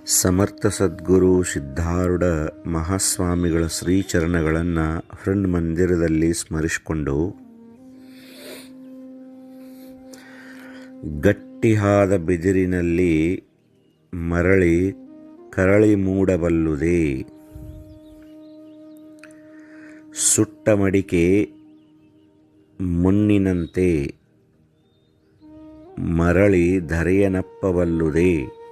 ಸಮರ್ಥ ಸದ್ಗುರು ಸಿದ್ಧಾರೂಢ ಮಹಾಸ್ವಾಮಿಗಳ ಶ್ರೀಚರಣಗಳನ್ನು ಹೃನ್ ಮಂದಿರದಲ್ಲಿ ಸ್ಮರಿಸಿಕೊಂಡು ಗಟ್ಟಿಯಾದ ಬಿದಿರಿನಲ್ಲಿ ಮರಳಿ ಕರಳಿ ಮೂಡಬಲ್ಲುದೆ. ಸುಟ್ಟ ಮಡಿಕೆ ಮುನ್ನಿನಂತೆ ಮರಳಿ ಧರೆಯನಪ್ಪಬಲ್ಲುದೆ.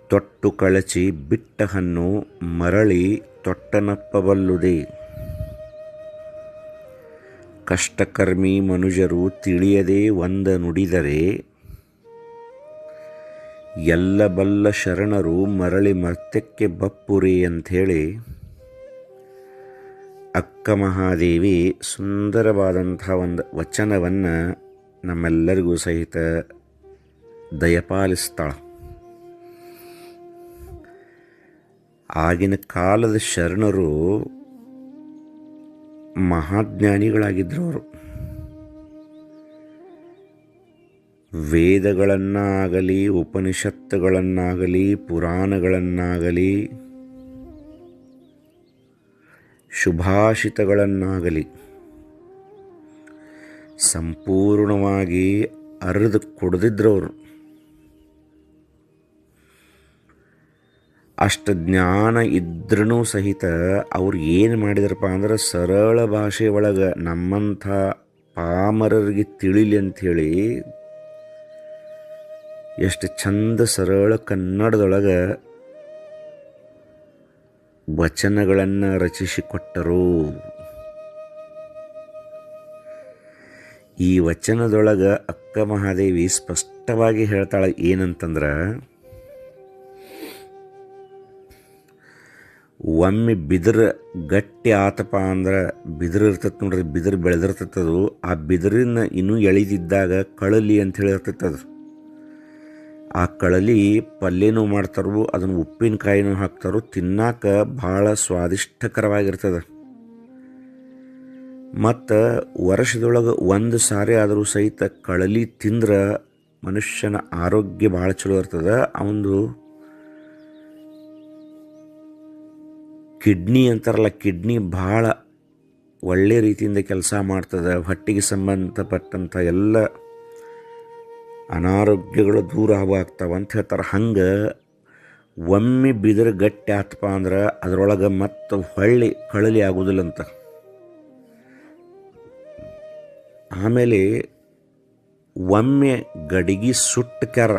ತೊಟ್ಟು ಕಳಚಿ ಬಿಟ್ಟ ಹಣ್ಣು ಮರಳಿ ತೊಟ್ಟನಪ್ಪಬಲ್ಲುದೆ. ಕಷ್ಟಕರ್ಮಿ ಮನುಜರು ತಿಳಿಯದೆ ಒಂದ ನುಡಿದರೆ ಎಲ್ಲ ಬಲ್ಲ ಶರಣರು ಮರಳಿ ಮರ್ತ್ಯಕ್ಕೆ ಬಪ್ಪುರಿ ಅಂಥೇಳಿ ಅಕ್ಕ ಮಹಾದೇವಿ ಸುಂದರವಾದಂಥ ಒಂದು ವಚನವನ್ನು ನಮ್ಮೆಲ್ಲರಿಗೂ ಸಹಿತ ದಯಪಾಲಿಸ್ತಾಳೆ. ಆಗಿನ ಕಾಲದ ಶರಣರು ಮಹಾಜ್ಞಾನಿಗಳಾಗಿದ್ದರು. ಅವರು ವೇದಗಳನ್ನಾಗಲಿ ಉಪನಿಷತ್ತುಗಳನ್ನಾಗಲಿ ಪುರಾಣಗಳನ್ನಾಗಲಿ ಶುಭಾಷಿತಗಳನ್ನಾಗಲಿ ಸಂಪೂರ್ಣವಾಗಿ ಅರಿದು ಕೊಡದಿದ್ರವರು. ಅಷ್ಟು ಜ್ಞಾನ ಇದ್ರೂ ಸಹಿತ ಅವ್ರು ಏನು ಮಾಡಿದ್ರಪ್ಪ ಅಂದ್ರೆ ಸರಳ ಭಾಷೆ ಒಳಗೆ ನಮ್ಮಂಥ ಪಾಮರರಿಗೆ ತಿಳಿಲಿ ಅಂಥೇಳಿ ಎಷ್ಟು ಚಂದ ಸರಳ ಕನ್ನಡದೊಳಗೆ ವಚನಗಳನ್ನು ರಚಿಸಿಕೊಟ್ಟರು. ಈ ವಚನದೊಳಗೆ ಅಕ್ಕ ಮಹಾದೇವಿ ಸ್ಪಷ್ಟವಾಗಿ ಹೇಳ್ತಾಳೆ ಏನಂತಂದ್ರೆ, ಒಮ್ಮೆ ಬಿದಿರು ಗಟ್ಟಿ ಆತಪ್ಪ ಅಂದ್ರೆ ಬಿದಿರು ಇರ್ತೈತೆ ನೋಡ್ರಿ, ಬಿದಿರು ಬೆಳೆದಿರ್ತೈತದು. ಆ ಬಿದಿರಿನ ಇನ್ನೂ ಎಳಿದಿದ್ದಾಗ ಕಳಲಿ ಅಂಥೇಳಿ ಇರ್ತೈತದು. ಆ ಕಳಲಿ ಪಲ್ಯನೂ ಮಾಡ್ತಾರೋ, ಅದನ್ನು ಉಪ್ಪಿನಕಾಯಿನೂ ಹಾಕ್ತಾರೋ, ತಿನ್ನಾಕ ಭಾಳ ಸ್ವಾದಿಷ್ಟಕರವಾಗಿರ್ತದೆ. ಮತ್ತು ವರ್ಷದೊಳಗೆ ಒಂದು ಸಾರಿ ಆದರೂ ಸಹಿತ ಕಳಲಿ ತಿಂದ್ರೆ ಮನುಷ್ಯನ ಆರೋಗ್ಯ ಭಾಳ ಚಲೋ ಇರ್ತದೆ. ಅವನು ಕಿಡ್ನಿ ಅಂತಾರಲ್ಲ, ಕಿಡ್ನಿ ಭಾಳ ಒಳ್ಳೆ ರೀತಿಯಿಂದ ಕೆಲಸ ಮಾಡ್ತದೆ. ಹೊಟ್ಟೆಗೆ ಸಂಬಂಧಪಟ್ಟಂಥ ಎಲ್ಲ ಅನಾರೋಗ್ಯಗಳು ದೂರ ಆಗ್ತಾವೆ ಅಂತ ಹೇಳ್ತಾರೆ. ಹಂಗೆ ಒಮ್ಮೆ ಬಿದಿರು ಗಟ್ಟಿ ಆತಪ್ಪ ಅಂದ್ರೆ ಅದರೊಳಗೆ ಮತ್ತು ಹೊಳ್ಳಿ ಕಳಲಿ ಆಗೋದಿಲ್ಲಂತ. ಆಮೇಲೆ ಒಮ್ಮೆ ಗಡಿಗೆ ಸುಟ್ಟಕ್ಯಾರ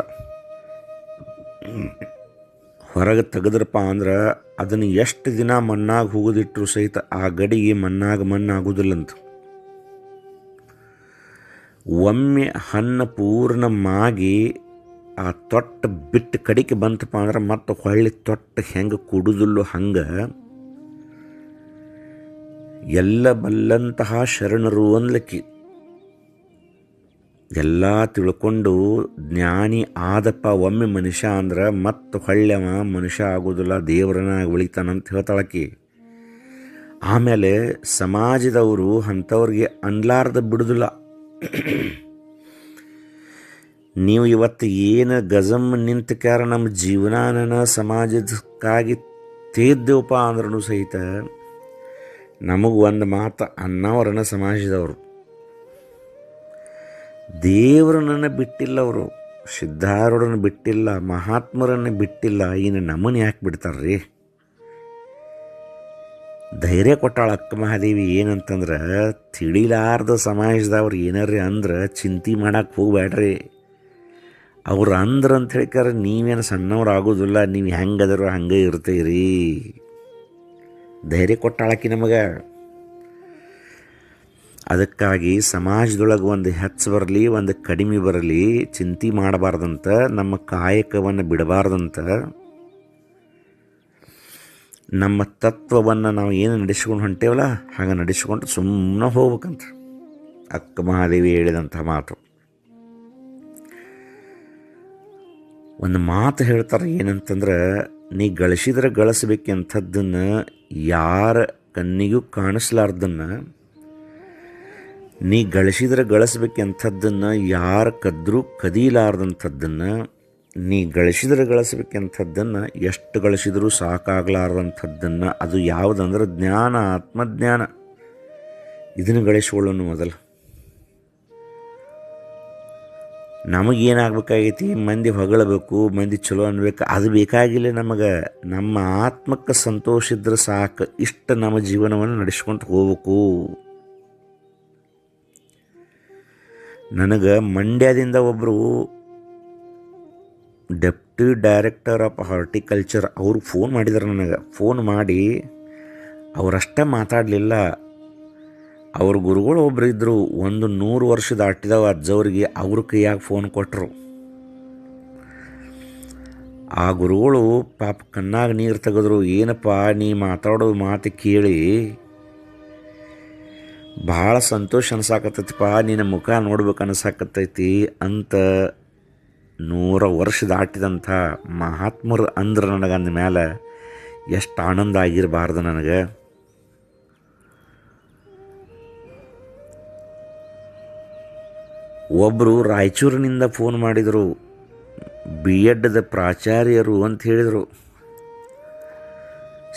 ಹೊರಗೆ ತೆಗೆದ್ರಪ್ಪ ಅಂದ್ರೆ ಅದನ್ನು ಎಷ್ಟು ದಿನ ಮಣ್ಣಾಗ ಹೋಗೋದಿಟ್ರು ಸಹಿತ ಆ ಗಡಿಗೆ ಮಣ್ಣಾಗೋದಿಲ್ಲಂತ. ಒಮ್ಮೆ ಹಣ್ಣು ಪೂರ್ಣ ಮಾಗಿ ಆ ತೊಟ್ಟು ಬಿಟ್ಟು ಕಡಿಕೆ ಬಂತಪ್ಪ ಅಂದ್ರೆ ಮತ್ತು ಹೊಳ್ಳಿ ತೊಟ್ಟು ಹೆಂಗೆ ಕುಡುದಿಲ್ಲೋ ಹಂಗೆ ಎಲ್ಲ ಬಲ್ಲಂತಹ ಶರಣರು ಅನ್ಲಿಕ್ಕೆ ಎಲ್ಲ ತಿಳ್ಕೊಂಡು ಜ್ಞಾನಿ ಆದಪ್ಪ ಒಮ್ಮೆ ಮನುಷ್ಯ ಅಂದ್ರೆ ಮತ್ತು ಹೊಳ್ಳೆವ ಮನುಷ್ಯ ಆಗೋದಿಲ್ಲ, ದೇವರನ್ನ ಉಳಿತಾನಂತ ಹೇಳ್ತಾಳಕಿ. ಆಮೇಲೆ ಸಮಾಜದವರು ಅಂಥವ್ರಿಗೆ ಅನ್ಲಾರ್ದ ಬಿಡುದಿಲ್ಲ. ನೀವು ಇವತ್ತು ಏನು ಗಜಮ್ ನಿಂತಕ್ಯಾರ ನಮ್ಮ ಜೀವನಾನ ಸಮಾಜಕ್ಕಾಗಿ ತೇದ್ದೇವಪ್ಪ ಅಂದ್ರೂ ಸಹಿತ ನಮಗೆ ಒಂದು ಮಾತು ಅನ್ನೋರನ್ನ ಸಮಾಜದವರು. ದೇವರನ್ನು ಬಿಟ್ಟಿಲ್ಲ, ಅವರು ಸಿದ್ಧಾರೂಢರನ್ನು ಬಿಟ್ಟಿಲ್ಲ, ಮಹಾತ್ಮರನ್ನು ಬಿಟ್ಟಿಲ್ಲ. ಇನ್ನು ನಮ್ಮನ್ನು ಯಾಕೆ ಬಿಡ್ತಾರ್ರಿ? ಧೈರ್ಯ ಕೊಟ್ಟಾಳ ಅಕ್ಕ ಮಹಾದೇವಿ. ಏನಂತಂದ್ರೆ, ತಿಳಿಲಾರ್ದ ಸಮಾಜದವ್ರು ಏನಾರ್ರಿ ಅಂದ್ರೆ ಚಿಂತೆ ಮಾಡಕ್ಕೆ ಹೋಗ್ಬೇಡ್ರಿ. ಅವ್ರು ಅಂದ್ರೆ ಅಂತ ಹೇಳ್ಕಾರ ನೀವೇನು ಸಣ್ಣವ್ರು ಆಗೋದಿಲ್ಲ, ನೀವು ಹೆಂಗದರು ಹಂಗೆ ಇರ್ತೀರಿ. ಧೈರ್ಯ ಕೊಟ್ಟಾಳಕ್ಕಿ ನಮಗೆ. ಅದಕ್ಕಾಗಿ ಸಮಾಜದೊಳಗೆ ಒಂದು ಹೆಚ್ಚು ಬರಲಿ ಒಂದು ಕಡಿಮೆ ಬರಲಿ ಚಿಂತೆ ಮಾಡಬಾರ್ದಂತ, ನಮ್ಮ ಕಾಯಕವನ್ನು ಬಿಡಬಾರ್ದಂತ, ನಮ್ಮ ತತ್ವವನ್ನು ನಾವು ಏನು ನಡೆಸ್ಕೊಂಡು ಹೊಂಟೇವಲ್ಲ ಹಾಗೆ ನಡೆಸ್ಕೊಂಡು ಸುಮ್ಮನೆ ಹೋಗ್ಬೇಕಂತ ಅಕ್ಕ ಮಹಾದೇವಿ ಹೇಳಿದಂಥ ಮಾತು. ಒಂದು ಮಾತು ಹೇಳ್ತಾರೆ ಏನಂತಂದ್ರೆ, ನೀ ಗಳಿಸಿದ್ರೆ ಗಳಿಸ್ಬೇಕಂಥದ್ದನ್ನು ಯಾರ ಕಣ್ಣಿಗೂ ಕಾಣಿಸ್ಲಾರ್ದನ್ನು ನೀ ಗಳಿಸಿದ್ರೆ ಗಳಿಸ್ಬೇಕಂಥದ್ದನ್ನು ಯಾರು ಕದ್ರೂ ಕದೀಲಾರ್ದಂಥದ್ದನ್ನು ನೀ ಗಳಿಸ್ಬೇಕಂಥದ್ದನ್ನು ಎಷ್ಟು ಗಳಿಸಿದರೂ ಸಾಕಾಗಲಾರ್ದಂಥದ್ದನ್ನು ಅದು ಯಾವುದಂದ್ರೆ ಜ್ಞಾನ, ಆತ್ಮಜ್ಞಾನ. ಇದನ್ನು ಗಳಿಸ್ಕೊಳ್ಳೋನು ಮೊದಲು. ನಮಗೇನಾಗಬೇಕಾಗೈತಿ, ಮಂದಿ ಹೊಗಳಬೇಕು, ಮಂದಿ ಚಲೋ ಅನ್ಬೇಕು, ಅದು ಬೇಕಾಗಿಲ್ಲ ನಮಗೆ. ನಮ್ಮ ಆತ್ಮಕ್ಕೆ ಸಂತೋಷ ಇದ್ರೆ ಸಾಕು. ಇಷ್ಟು ನಮ್ಮ ಜೀವನವನ್ನು ನಡೆಸ್ಕೊಂತ ಹೋಗ್ಬೇಕು. ನನಗೆ ಮಂಡ್ಯದಿಂದ ಒಬ್ಬರು ಡೆಪ್ಟಿ ಡೈರೆಕ್ಟರ್ ಆಫ್ ಹಾರ್ಟಿಕಲ್ಚರ್ ಅವರು ಫೋನ್ ಮಾಡಿದ್ರು. ನನಗೆ ಫೋನ್ ಮಾಡಿ ಅವರಷ್ಟೇ ಮಾತಾಡಲಿಲ್ಲ, ಅವ್ರ ಗುರುಗಳು ಒಬ್ರು ಇದ್ದರು, 100 ವರ್ಷ ದಾಟಿದವ ಅಜ್ಜವ್ರಿಗೆ. ಅವ್ರ ಕೈಯಾಗ ಫೋನ್ ಕೊಟ್ಟರು. ಆ ಗುರುಗಳು ಪಾಪ ಕಣ್ಣಾಗ ನೀರು ತೆಗೆದ್ರು. ಏನಪ್ಪ ನೀ ಮಾತಾಡೋದು ಮಾತು ಕೇಳಿ ಭಾಳ ಸಂತೋಷ ಅನ್ಸಾಕತ್ತೈತಿಪ್ಪ, ನಿನ್ನ ಮುಖ ನೋಡ್ಬೇಕು ಅನ್ಸಾಕತ್ತೈತಿ ಅಂತ 100 ವರ್ಷ ದಾಟಿದಂಥ ಮಹಾತ್ಮರು ಅಂದ್ರೆ ನನಗೆ ಅಂದ ಮೇಲೆ ಎಷ್ಟು ಆನಂದ ಆಗಿರಬಾರ್ದು ನನಗೆ. ಒಬ್ಬರು ರಾಯಚೂರಿನಿಂದ ಫೋನ್ ಮಾಡಿದರು, BEdದ ಪ್ರಾಚಾರ್ಯರು ಅಂತ ಹೇಳಿದರು.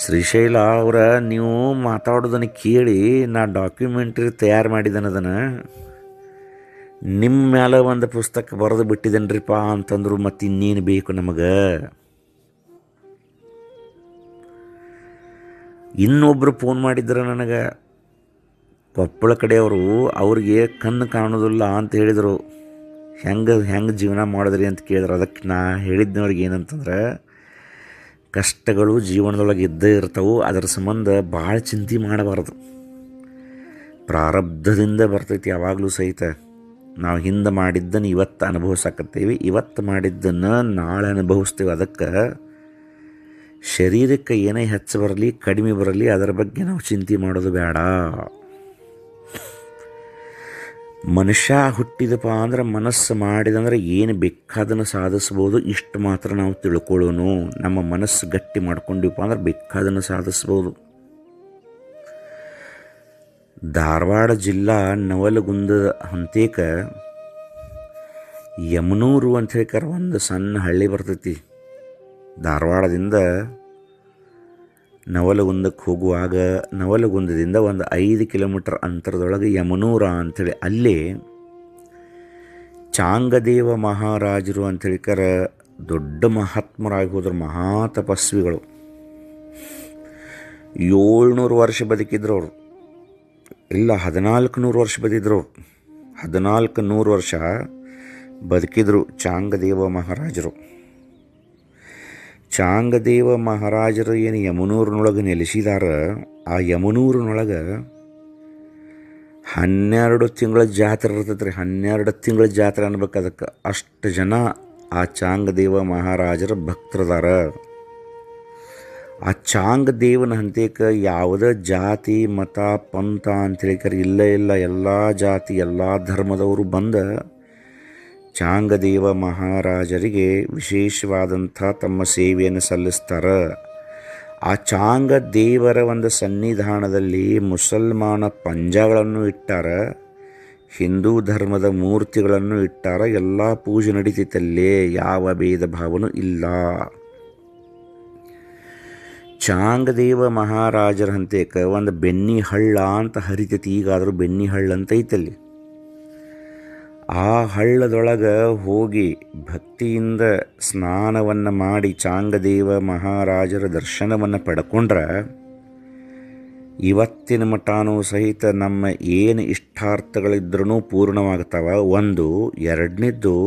ಶ್ರೀಶೈಲ ಅವರ, ನೀವು ಮಾತಾಡೋದನ್ನು ಕೇಳಿ ನಾ ಡಾಕ್ಯುಮೆಂಟ್ರಿ ತಯಾರು ಮಾಡಿದನದನ್ನು, ನಿಮ್ಮ ಮೇಲೆ ಒಂದು ಪುಸ್ತಕ ಬರೆದು ಬಿಟ್ಟಿದ್ದೇನ್ರಿಪ್ಪ ಅಂತಂದರು. ಮತ್ತು ಇನ್ನೇನು ಬೇಕು ನಮಗೆ? ಇನ್ನೊಬ್ಬರು ಫೋನ್ ಮಾಡಿದ್ರು ನನಗೆ, ಕೊಪ್ಪಳ ಕಡೆಯವರು. ಅವ್ರಿಗೆ ಕಣ್ಣು ಕಾಣೋದಿಲ್ಲ ಅಂತ ಹೇಳಿದರು. ಹೆಂಗೆ ಜೀವನ ಮಾಡಿದ್ರಿ ಅಂತ ಕೇಳಿದ್ರು. ಅದಕ್ಕೆ ನಾ ಹೇಳಿದ್ನವ್ರಿಗೆ ಏನಂತಂದ್ರೆ, ಕಷ್ಟಗಳು ಜೀವನದೊಳಗೆ ಇದ್ದೇ ಇರ್ತವೆ, ಅದರ ಸಂಬಂಧ ಭಾಳ ಚಿಂತೆ ಮಾಡಬಾರ್ದು. ಪ್ರಾರಬ್ಧದಿಂದ ಬರ್ತೈತಿ ಯಾವಾಗಲೂ ಸಹಿತ. ನಾವು ಹಿಂದೆ ಮಾಡಿದ್ದನ್ನು ಇವತ್ತು ಅನುಭವಿಸಾಕತ್ತೇವೆ, ಇವತ್ತು ಮಾಡಿದ್ದನ್ನು ನಾಳೆ ಅನುಭವಿಸ್ತೇವೆ. ಅದಕ್ಕೆ ಶರೀರಕ್ಕೆ ಏನೇ ಹೆಚ್ಚು ಬರಲಿ ಕಡಿಮೆ ಬರಲಿ ಅದರ ಬಗ್ಗೆ ನಾವು ಚಿಂತೆ ಮಾಡೋದು ಬೇಡ. ಮನುಷ್ಯ ಹುಟ್ಟಿದಪ್ಪ ಅಂದ್ರೆ ಮನಸ್ಸು ಮಾಡಿದಂದ್ರೆ ಏನು ಬೇಕಾದನ್ನು ಸಾಧಿಸ್ಬೋದು. ಇಷ್ಟು ಮಾತ್ರ ನಾವು ತಿಳ್ಕೊಳ್ಳೋನು. ನಮ್ಮ ಮನಸ್ಸು ಗಟ್ಟಿ ಮಾಡ್ಕೊಂಡಿವಪ್ಪ ಅಂದ್ರೆ ಬೇಕಾದನ್ನು ಸಾಧಿಸ್ಬೋದು. ಧಾರವಾಡ ಜಿಲ್ಲಾ ನವಲಗುಂದ ಹಂತೇಕ ಯಮನೂರು ಅಂತ ಹೇಳ್ಕಾರ ಒಂದು ಸಣ್ಣ ಹಳ್ಳಿ ಬರ್ತೈತಿ. ಧಾರವಾಡದಿಂದ ನವಲಗುಂದಕ್ಕೆ ಹೋಗುವಾಗ ನವಲಗುಂದದಿಂದ ಒಂದು 5 ಕಿಲೋಮೀಟರ್ ಅಂತರದೊಳಗೆ ಯಮನೂರ ಅಂಥೇಳಿ, ಅಲ್ಲಿ ಚಾಂಗದೇವ ಮಹಾರಾಜರು ಅಂಥೇಳಿಕರ ದೊಡ್ಡ ಮಹಾತ್ಮರಾಗಿ ಹೋದರು, ಮಹಾ ತಪಸ್ವಿಗಳು. 700 ವರ್ಷ ಬದುಕಿದ್ರು ಅವರು. ಇಲ್ಲ, 1400 ವರ್ಷ ಬದುಕಿದ್ರು. 1400 ವರ್ಷ ಬದುಕಿದ್ರು ಚಾಂಗದೇವ ಮಹಾರಾಜರು. ಚಾಂಗದೇವ ಮಹಾರಾಜರು ಏನು ಯಮನೂರಿನೊಳಗೆ ನೆಲೆಸಿದಾರ, ಆ ಯಮನೂರಿನೊಳಗೆ 12 ತಿಂಗಳ ಜಾತ್ರೆ ಇರ್ತೈತೆ ರೀ. 12 ತಿಂಗಳ ಜಾತ್ರೆ ಅನ್ಬೇಕು ಅದಕ್ಕೆ. ಅಷ್ಟು ಜನ ಆ ಚಾಂಗದೇವ ಮಹಾರಾಜರ ಭಕ್ತರದಾರ. ಆ ಚಾಂಗದೇವನ ಹಂತಕ್ಕೆ ಯಾವುದೇ ಜಾತಿ ಮತ ಪಂಥ ಅಂತೇಳಿ ಇಲ್ಲ, ಎಲ್ಲ ಜಾತಿ ಎಲ್ಲ ಧರ್ಮದವರು ಬಂದ ಚಾಂಗದೇವ ಮಹಾರಾಜರಿಗೆ ವಿಶೇಷವಾದಂಥ ತಮ್ಮ ಸೇವೆಯನ್ನು ಸಲ್ಲಿಸ್ತಾರೆ. ಆ ಚಾಂಗದೇವರ ಒಂದು ಸನ್ನಿಧಾನದಲ್ಲಿ ಮುಸಲ್ಮಾನ ಪಂಜಗಳನ್ನು ಇಟ್ಟಾರ, ಹಿಂದೂ ಧರ್ಮದ ಮೂರ್ತಿಗಳನ್ನು ಇಟ್ಟಾರ. ಎಲ್ಲ ಪೂಜೆ ನಡೀತೈತಲ್ಲೇ, ಯಾವ ಭೇದ ಭಾವನೂ ಇಲ್ಲ. ಚಾಂಗದೇವ ಮಹಾರಾಜರ ಹಂತಕ್ಕೆ ಒಂದು ಬೆನ್ನಿ ಹಳ್ಳ ಅಂತ ಹರಿತೈತಿ. ಈಗಾದರೂ ಬೆನ್ನಿ ಹಳ್ಳ ಅಂತ ಐತಲ್ಲಿ. ಆ ಹಳ್ಳದೊಳಗೆ ಹೋಗಿ ಭಕ್ತಿಯಿಂದ ಸ್ನಾನವನ್ನು ಮಾಡಿ ಚಾಂಗದೇವ ಮಹಾರಾಜರ ದರ್ಶನವನ್ನು ಪಡ್ಕೊಂಡ್ರೆ ಇವತ್ತಿನ ಮಟಾನೂ ಸಹಿತ ನಮ್ಮ ಏನು ಇಷ್ಟಾರ್ಥಗಳಿದ್ರೂ ಪೂರ್ಣವಾಗ್ತಾವ. ಒಂದು. ಎರಡನೇದ್ದು,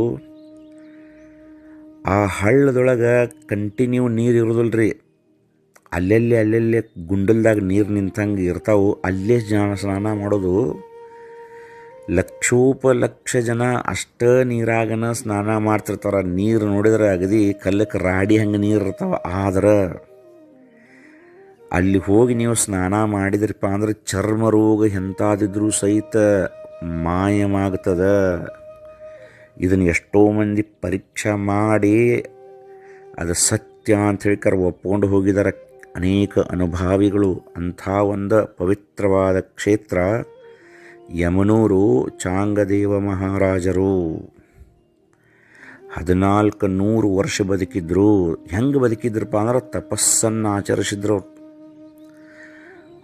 ಆ ಹಳ್ಳದೊಳಗೆ ಕಂಟಿನ್ಯೂ ನೀರು ಇರೋದಿಲ್ಲ ರೀ. ಅಲ್ಲೆಲ್ಲೇ ಗುಂಡಲ್ದಾಗ ನೀರು ನಿಂತಂಗೆ ಇರ್ತಾವೆ. ಅಲ್ಲೇ ಸ್ನಾನ ಮಾಡೋದು. ಲಕ್ಷೋಪಲಕ್ಷ ಜನ ಅಷ್ಟೇ ನೀರಾಗನ ಸ್ನಾನ ಮಾಡ್ತಿರ್ತಾರೆ. ನೀರು ನೋಡಿದ್ರೆ ಅಗದಿ ಕಲ್ಲಕ್ಕೆ ರಾಡಿ ಹಂಗೆ ನೀರು ಇರ್ತಾವೆ. ಆದ್ರೆ ಅಲ್ಲಿ ಹೋಗಿ ನೀವು ಸ್ನಾನ ಮಾಡಿದ್ರಪ್ಪ ಅಂದ್ರೆ ಚರ್ಮ ರೋಗ ಎಂತಾದಿದ್ರೂ ಸಹಿತ ಮಾಯವಾಗ್ತದೆ. ಇದನ್ನು ಎಷ್ಟೋ ಮಂದಿ ಪರೀಕ್ಷೆ ಮಾಡಿ ಅದು ಸತ್ಯ ಅಂತ ಹೇಳ್ಕರ ಒಪ್ಕೊಂಡು ಹೋಗಿದ್ದಾರೆ ಅನೇಕ ಅನುಭಾವಿಗಳು. ಅಂಥ ಒಂದು ಪವಿತ್ರವಾದ ಕ್ಷೇತ್ರ ಯಮನೂರು ಚಾಂಗದೇವ ಮಹಾರಾಜರು. 1400 ವರ್ಷ ಬದುಕಿದ್ರು. ಹೆಂಗೆ ಬದುಕಿದ್ರಪ್ಪ ಅಂದ್ರೆ ತಪಸ್ಸನ್ನು ಆಚರಿಸಿದ್ರು.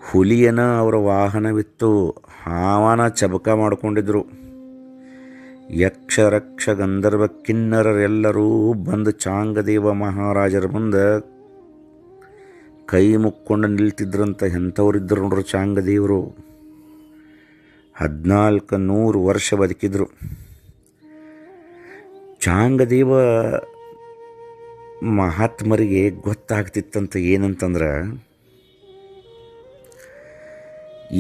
ಹುಲಿಯನ ಅವರ ವಾಹನವಿತ್ತು, ಹಾವನ ಚಬಕ ಮಾಡಿಕೊಂಡಿದ್ರು. ಯಕ್ಷ ರಕ್ಷ ಗಂಧರ್ವ ಕಿನ್ನರರೆಲ್ಲರೂ ಬಂದು ಚಾಂಗದೇವ ಮಹಾರಾಜರ ಮುಂದೆ ಕೈ ಮುಕ್ಕೊಂಡು ನಿಲ್ತಿದ್ರಂತ. ಎಂಥವ್ರಿದ್ದರು ನೋಡ್ರಿ ಚಾಂಗದೇವರು. 1400 ವರ್ಷ ಬದುಕಿದ್ರು. ಚಾಂಗದೇವ ಮಹಾತ್ಮರಿಗೆ ಗೊತ್ತಾಗ್ತಿತ್ತಂತ ಏನಂತಂದ್ರೆ,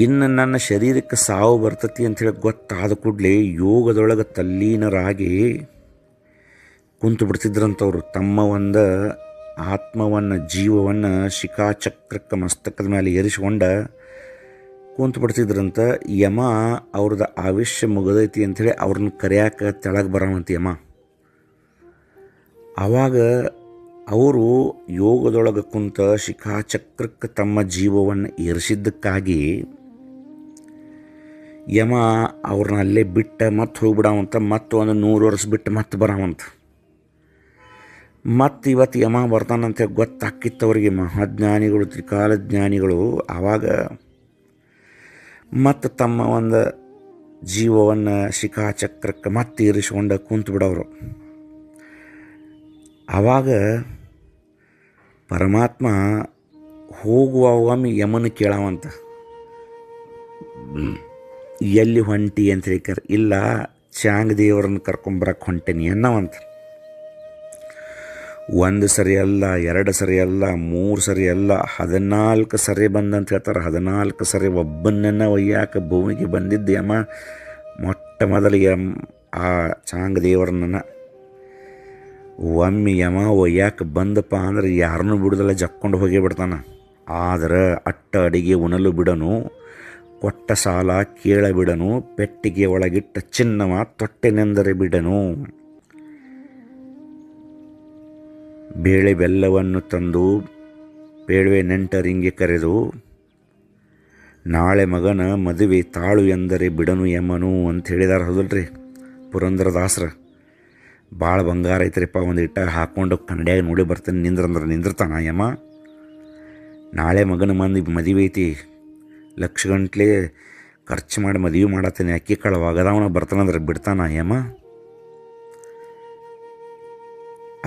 ಇನ್ನು ನನ್ನ ಶರೀರಕ್ಕೆ ಸಾವು ಬರ್ತತಿ ಅಂಥೇಳಿ ಗೊತ್ತಾದ ಕೂಡಲೇ ಯೋಗದೊಳಗೆ ತಲ್ಲೀನರಾಗಿ ಕುಂತು ಬಿಡ್ತಿದ್ರಂಥವ್ರು. ತಮ್ಮ ಒಂದು ಆತ್ಮವನ್ನು ಜೀವವನ್ನು ಶಿಖಾಚಕ್ರಕ್ಕೆ ಮಸ್ತಕದ ಮೇಲೆ ಏರಿಸ್ಕೊಂಡ ಕುಂತು ಬಿಡ್ತಿದ್ರಂತ. ಯಮ ಅವ್ರದ್ದು ಆಯುಷ್ಯ ಮುಗದೈತಿ ಅಂಥೇಳಿ ಅವ್ರನ್ನ ಕರೆಯಾಕ ತೆಳಗೆ ಬರೋವಂತ ಯಮ. ಆವಾಗ ಅವರು ಯೋಗದೊಳಗೆ ಕುಂತ ಶಿಖಾಚಕ್ರಕ್ಕೆ ತಮ್ಮ ಜೀವವನ್ನು ಏರಿಸಿದ್ದಕ್ಕಾಗಿ ಯಮ ಅವ್ರನ್ನ ಅಲ್ಲೇ ಬಿಟ್ಟು ಮತ್ತೆ ಹೋಗ್ಬಿಡವಂತ. ಮತ್ತು ಒಂದು 100 ವರ್ಷ ಬಿಟ್ಟು ಮತ್ತೆ ಬರವಂತ. ಮತ್ತು ಇವತ್ತು ಯಮ ಬರ್ತಾನಂತ ಗೊತ್ತಾಕಿತ್ತವರಿಗೆ ಮಹಾಜ್ಞಾನಿಗಳು, ತ್ರಿಕಾಲಜ್ಞಾನಿಗಳು. ಆವಾಗ ಮತ್ತು ತಮ್ಮ ಒಂದು ಜೀವವನ್ನು ಶಿಖಾಚಕ್ರಕ್ಕೆ ಮತ್ತೆ ಏರಿಸ್ಕೊಂಡು ಕುಂತು ಬಿಡೋರು. ಆವಾಗ ಪರಮಾತ್ಮ ಹೋಗುವ ಒಮ್ಮೆ ಯಮನ ಕೇಳವಂತ, ಎಲ್ಲಿ ಹೊಂಟಿ ಅಂತ ಹೇಳ್ತಾರೆ. ಇಲ್ಲ, ಚಾಂಗದೇವರನ್ನು ಕರ್ಕೊಂಬರಕ್ಕೆ ಹೊಂಟೇನಿ ಅನ್ನವಂತ. 1 ಸರಿ ಅಲ್ಲ, 2 ಸರಿ ಅಲ್ಲ, 3 ಸರಿ ಅಲ್ಲ, 14 ಸರಿ ಬಂದಂತ ಹೇಳ್ತಾರೆ. 14 ಸರಿ ಒಬ್ಬನನ್ನು ಒಯ್ಯಾಕ ಭೂಮಿಗೆ ಬಂದಿದ್ದ ಯಮ ಮೊಟ್ಟ ಮೊದಲಿಗೆ ಆ ಚಾಂಗದೇವರನ್ನ. ಒಮ್ಮೆ ಯಮ ಒಯ್ಯಾಕೆ ಬಂದಪ್ಪ ಅಂದ್ರೆ ಯಾರನ್ನೂ ಬಿಡೋದಲ್ಲ, ಜಕ್ಕೊಂಡು ಹೋಗೇ ಬಿಡ್ತಾನೆ. ಆದ್ರೆ ಅಟ್ಟ ಅಡಿಗೆ ಉಣಲು ಬಿಡನು, ಕೊಟ್ಟ ಸಾಲ ಕೇಳ ಬಿಡನು, ಪೆಟ್ಟಿಗೆ ಒಳಗಿಟ್ಟ ಚಿನ್ನವ ತೊಟ್ಟೆನೆಂದರೆ ಬಿಡನು. ಬೇಳೆ ಬೆಲ್ಲವನ್ನು ತಂದು ಬೇಡವೆ ನೆಂಟರಿಂಗೆ ಕರೆದು, ನಾಳೆ ಮಗನ ಮದುವೆ ತಾಳು ಎಂದರೆ ಬಿಡನು ಯಮನು ಅಂತ ಹೇಳಿದಾರೆ. ಹೌದಲ್ರಿ ಪುರಂದರದಾಸರ. ಭಾಳ ಬಂಗಾರ ಐತ್ರಿಪ್ಪ, ಒಂದು ಇಟ್ಟ ಹಾಕ್ಕೊಂಡು ಕನ್ನಡಿಯಾಗಿ ನೋಡಿ ಬರ್ತಾನೆ ನಿಂದ್ರಂದ್ರೆ ನಿಂದಿರ್ತಾನ ಯಮ. ನಾಳೆ ಮಗನ ಮದುವೆ ಐತಿ, ಲಕ್ಷಗಂಟ್ಲೆ ಖರ್ಚು ಮಾಡಿ ಮದುವೆ ಮಾಡತ್ತೇನೆ, ಅಕ್ಕಿ ಕಾಳು ಒಗದವನ ಬರ್ತಾನಂದ್ರೆ ಬಿಡ್ತಾನ ಯಮ.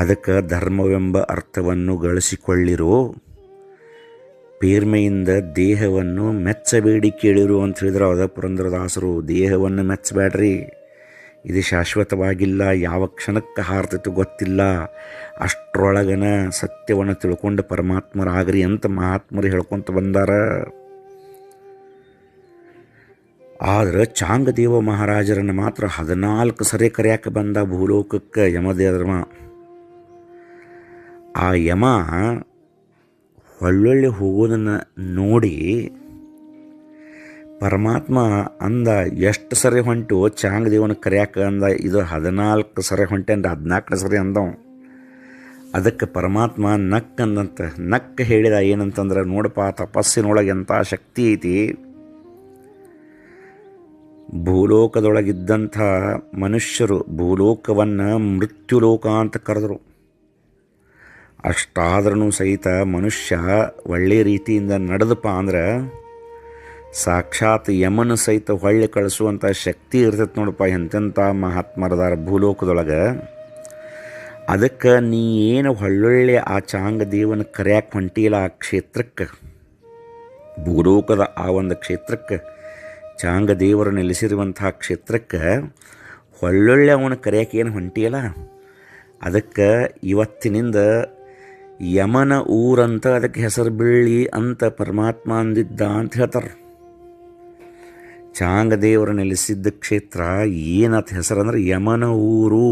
ಅದಕ್ಕೆ ಧರ್ಮವೆಂಬ ಅರ್ಥವನ್ನು ಗಳಿಸಿಕೊಳ್ಳಿರೋ, ಪೇರ್ಮೆಯಿಂದ ದೇಹವನ್ನು ಮೆಚ್ಚಬೇಡಿ ಕೇಳಿರು ಅಂತ ಹೇಳಿದ್ರು ಅದ ಪುರಂದರದಾಸರು. ದೇಹವನ್ನು ಮೆಚ್ಚಬೇಡ್ರಿ, ಇದು ಶಾಶ್ವತವಾಗಿಲ್ಲ, ಯಾವ ಕ್ಷಣಕ್ಕೆ ಹಾರ್ತೈತೆ ಗೊತ್ತಿಲ್ಲ, ಅಷ್ಟರೊಳಗನ ಸತ್ಯವನ್ನು ತಿಳ್ಕೊಂಡು ಪರಮಾತ್ಮರಾಗ್ರಿ ಅಂತ ಮಹಾತ್ಮರು ಹೇಳ್ಕೊತ ಬಂದಾರ. ಆದ್ರೆ ಚಾಂಗದೇವ ಮಹಾರಾಜರನ್ನು ಮಾತ್ರ 14 ಸರಿ ಕರೆಯಾಕೆ ಬಂದ ಭೂಲೋಕಕ್ಕೆ ಯಮಧರ್ಮ. ಆ ಯಮ ಒಳ್ಳೊಳ್ಳೆ ಹೋಗೋದನ್ನು ನೋಡಿ ಪರಮಾತ್ಮ ಅಂದ, ಎಷ್ಟು ಸರಿ ಹೊಂಟು ಚಾಂಗದೇವನ ಕರೆಯಾಕ ಅಂದ. ಇದು 14 ಸರಿ ಹೊಂಟೆ ಅಂದ್ರೆ 14 ಸರಿ ಅಂದವ. ಅದಕ್ಕೆ ಪರಮಾತ್ಮ ನಕ್ಕಂದಂತ. ನಕ್ಕ ಹೇಳಿದ ಏನಂತಂದ್ರೆ, ನೋಡಪ್ಪ, ತಪಸ್ಸಿನೊಳಗೆ ಎಂಥ ಶಕ್ತಿ ಐತಿ. ಭೂಲೋಕದೊಳಗಿದ್ದಂಥ ಮನುಷ್ಯರು ಭೂಲೋಕವನ್ನು ಮೃತ್ಯುಲೋಕ ಅಂತ ಕರೆದರು. ಅಷ್ಟಾದ್ರೂ ಸಹಿತ ಮನುಷ್ಯ ಒಳ್ಳೆಯ ರೀತಿಯಿಂದ ನಡೆದಪ್ಪ ಅಂದ್ರೆ ಸಾಕ್ಷಾತ್ ಯಮನ ಸಹಿತ ಹೊಳ್ಳಿ ಕಳಿಸುವಂಥ ಶಕ್ತಿ ಇರ್ತೈತೆ ನೋಡಪ್ಪ. ಎಂತೆಂಥ ಮಹಾತ್ಮರದಾರ ಭೂಲೋಕದೊಳಗೆ. ಅದಕ್ಕೆ ನೀ ಏನು ಒಳ್ಳೊಳ್ಳೆ ಆ ಚಾಂಗದೇವನ ಕರೆಯಾಕೆ ಹೊಂಟಿಲ್ಲ ಆ ಕ್ಷೇತ್ರಕ್ಕೆ, ಭೂಲೋಕದ ಆ ಒಂದು ಕ್ಷೇತ್ರಕ್ಕೆ, ಚಾಂಗದೇವರು ನೆಲೆಸಿರುವಂತಹ ಕ್ಷೇತ್ರಕ್ಕೆ ಒಳ್ಳೊಳ್ಳೆ ಅವನ ಕರೆಯಾಕೆ ಏನು ಹೊಂಟಿಯಲ್ಲ, ಅದಕ್ಕೆ ಇವತ್ತಿನಿಂದ ಯಮನ ಊರಂತ ಅದಕ್ಕೆ ಹೆಸರು ಬೀಳಿ ಅಂತ ಪರಮಾತ್ಮ ಅಂದಿದ್ದ ಅಂತ ಹೇಳ್ತಾರೆ. ಚಾಂಗದೇವರು ನೆಲೆಸಿದ್ದ ಕ್ಷೇತ್ರ ಏನಂತ ಹೆಸರು ಅಂದ್ರೆ ಯಮನ ಊರು.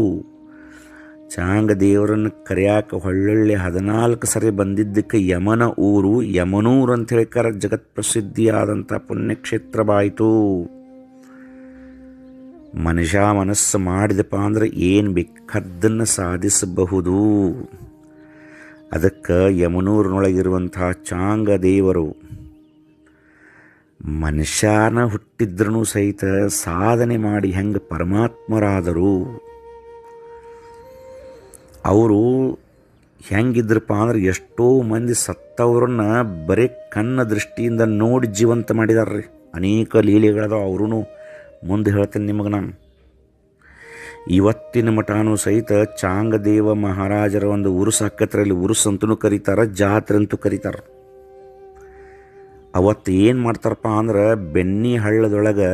ಚಾಂಗದೇವರನ್ನು ಕರೆಯಾಕ ಒಳ್ಳೊಳ್ಳೆ 14 ಸರಿ ಬಂದಿದ್ದಕ್ಕೆ ಯಮನ ಊರು, ಯಮನೂರು ಅಂತ ಹೇಳ್ಕಾರ. ಜಗತ್ ಪ್ರಸಿದ್ಧಿಯಾದಂಥ ಪುಣ್ಯಕ್ಷೇತ್ರವಾಯಿತು. ಮನುಷ್ಯ ಮನಸ್ಸು ಮಾಡಿದಪ್ಪ ಅಂದ್ರೆ ಏನು ಬೇಕಾದ್ದನ್ನು ಸಾಧಿಸಬಹುದು. ಅದಕ್ಕೆ ಯಮನೂರಿನೊಳಗಿರುವಂಥ ಚಾಂಗದೇವರು ಮನುಷ್ಯನ ಹುಟ್ಟಿದ್ರೂ ಸಹಿತ ಸಾಧನೆ ಮಾಡಿ ಹೆಂಗೆ ಪರಮಾತ್ಮರಾದರು. ಅವರು ಹೆಂಗಿದ್ರಪ್ಪ ಅಂದ್ರೆ ಎಷ್ಟೋ ಮಂದಿ ಸತ್ತವ್ರನ್ನ ಬರೀ ಕಣ್ಣ ದೃಷ್ಟಿಯಿಂದ ನೋಡಿ ಜೀವಂತ ಮಾಡಿದಾರ್ರಿ. ಅನೇಕ ಲೀಲೆಗಳದ ಅವ್ರೂ ಮುಂದೆ ಹೇಳ್ತೇನೆ ನಿಮಗೆ ನಾನು. ಇವತ್ತಿನ ಮಠನೂ ಸಹಿತ ಚಾಂಗದೇವ ಮಹಾರಾಜರ ಒಂದು ಉರುಸು ಹಕ್ಕತ್ರಲ್ಲಿ ಉರುಸು ಅಂತೂ ಕರೀತಾರೆ, ಜಾತ್ರೆ ಅಂತೂ ಕರೀತಾರೆ. ಅವತ್ತು ಏನು ಮಾಡ್ತಾರಪ್ಪ ಅಂದ್ರೆ ಬೆಣ್ಣೆ ಹಳ್ಳದೊಳಗೆ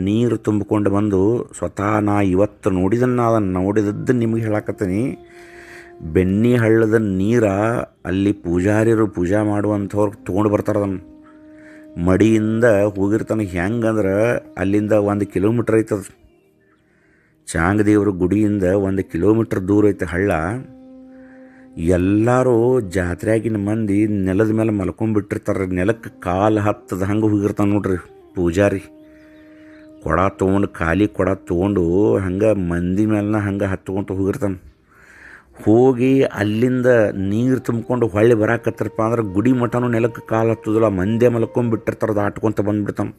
ನೀರು ತುಂಬಿಕೊಂಡು ಬಂದು ಸ್ವತಃ ನಾ ಇವತ್ತು ಅದನ್ನು ನೋಡಿದದ್ದು ನಿಮಗೆ ಹೇಳಕತ್ತೀನಿ. ಬೆಣ್ಣೆ ಹಳ್ಳದ ನೀರ ಅಲ್ಲಿ ಪೂಜಾರಿಯರು ಪೂಜಾ ಮಾಡುವಂಥವ್ರು ತೊಗೊಂಡು ಬರ್ತಾರೆ. ಅದನ್ನು ಮಡಿಯಿಂದ ಹೋಗಿರ್ತಾನೆ. ಹೆಂಗಂದ್ರೆ ಅಲ್ಲಿಂದ 1 ಕಿಲೋಮೀಟ್ರ್ ಐತದ. ಚಾಂಗದೇವ್ರ ಗುಡಿಯಿಂದ 1 ಕಿಲೋಮೀಟ್ರ್ ದೂರ ಐತೆ ಹಳ್ಳ. ಎಲ್ಲರೂ ಜಾತ್ರೆಯಾಗಿನ ಮಂದಿ ನೆಲದ ಮೇಲೆ ಮಲ್ಕೊಂಡ್ಬಿಟ್ಟಿರ್ತಾರೆ. ನೆಲಕ್ಕೆ ಕಾಲು ಹತ್ತದ ಹಂಗೆ ಹೋಗಿರ್ತಾನೆ ನೋಡ್ರಿ ಪೂಜಾರಿ. ಕೊಡ ತೊಗೊಂಡು ಖಾಲಿ ಕೊಡ ತೊಗೊಂಡು ಹಂಗೆ ಮಂದಿ ಮೇಲನ್ನ ಹಂಗೆ ಹತ್ಕೊಂತ ಹೋಗಿರ್ತಾನೆ. ಹೋಗಿ ಅಲ್ಲಿಂದ ನೀರು ತುಂಬಿಕೊಂಡು ಹೊಳ್ಳಿ ಬರಾಕತ್ತಿರಪ್ಪ ಅಂದ್ರೆ ಗುಡಿ ಮಠನೂ ನೆಲಕ್ಕೆ ಕಾಲು ಹತ್ತೋದಿಲ್ಲ. ಮಂದಿ ಮಲ್ಕೊಂಡ್ಬಿಟ್ಟಿರ್ತಾರೆ. ದಾಟ್ಕೊತ ಬಂದುಬಿಡ್ತಾನೆ.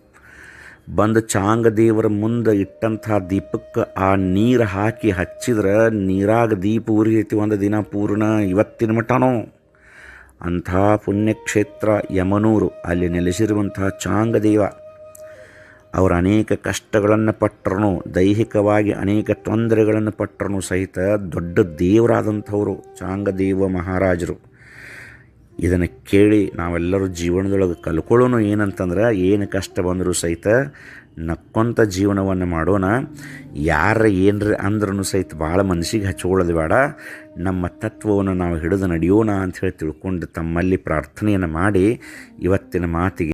ಬಂದು ಚಾಂಗದೇವರ ಮುಂದೆ ಇಟ್ಟಂಥ ದೀಪಕ್ಕೆ ಆ ನೀರು ಹಾಕಿ ಹಚ್ಚಿದ್ರೆ ನೀರಾಗ ದೀಪ ಉರಿಯೈತಿ ಒಂದು ದಿನ ಪೂರ್ಣ. ಇವತ್ತಿನ ಮಠನೋ ಅಂಥ ಪುಣ್ಯಕ್ಷೇತ್ರ ಯಮನೂರು, ಅಲ್ಲಿ ನೆಲೆಸಿರುವಂಥ ಚಾಂಗದೇವ ಅವರು ಅನೇಕ ಕಷ್ಟಗಳನ್ನು ಪಟ್ಟರು, ದೈಹಿಕವಾಗಿ ಅನೇಕ ತೊಂದರೆಗಳನ್ನು ಪಟ್ಟರು ಸಹಿತ ದೊಡ್ಡ ದೇವರಾದಂಥವರು ಚಾಂಗದೇವ ಮಹಾರಾಜರು. ಇದನ್ನು ಕೇಳಿ ನಾವೆಲ್ಲರೂ ಜೀವನದೊಳಗೆ ಕಲ್ಕೊಳ್ಳೋನು ಏನಂತಂದ್ರೆ, ಏನು ಕಷ್ಟ ಬಂದರೂ ಸಹಿತ ನಕ್ಕೊಂತ ಜೀವನವನ್ನು ಮಾಡೋಣ. ಯಾರ ಏನರ ಅಂದ್ರೂ ಸಹಿತ ಭಾಳ ಮನಸ್ಸಿಗೆ ಹಚ್ಕೊಳ್ಳೋದು ಬೇಡ. ನಮ್ಮ ತತ್ವವನ್ನು ನಾವು ಹಿಡಿದು ನಡೆಯೋಣ ಅಂಥೇಳಿ ತಿಳ್ಕೊಂಡು ತಮ್ಮಲ್ಲಿ ಪ್ರಾರ್ಥನೆಯನ್ನು ಮಾಡಿ ಇವತ್ತಿನ ಮಾತಿಗೆ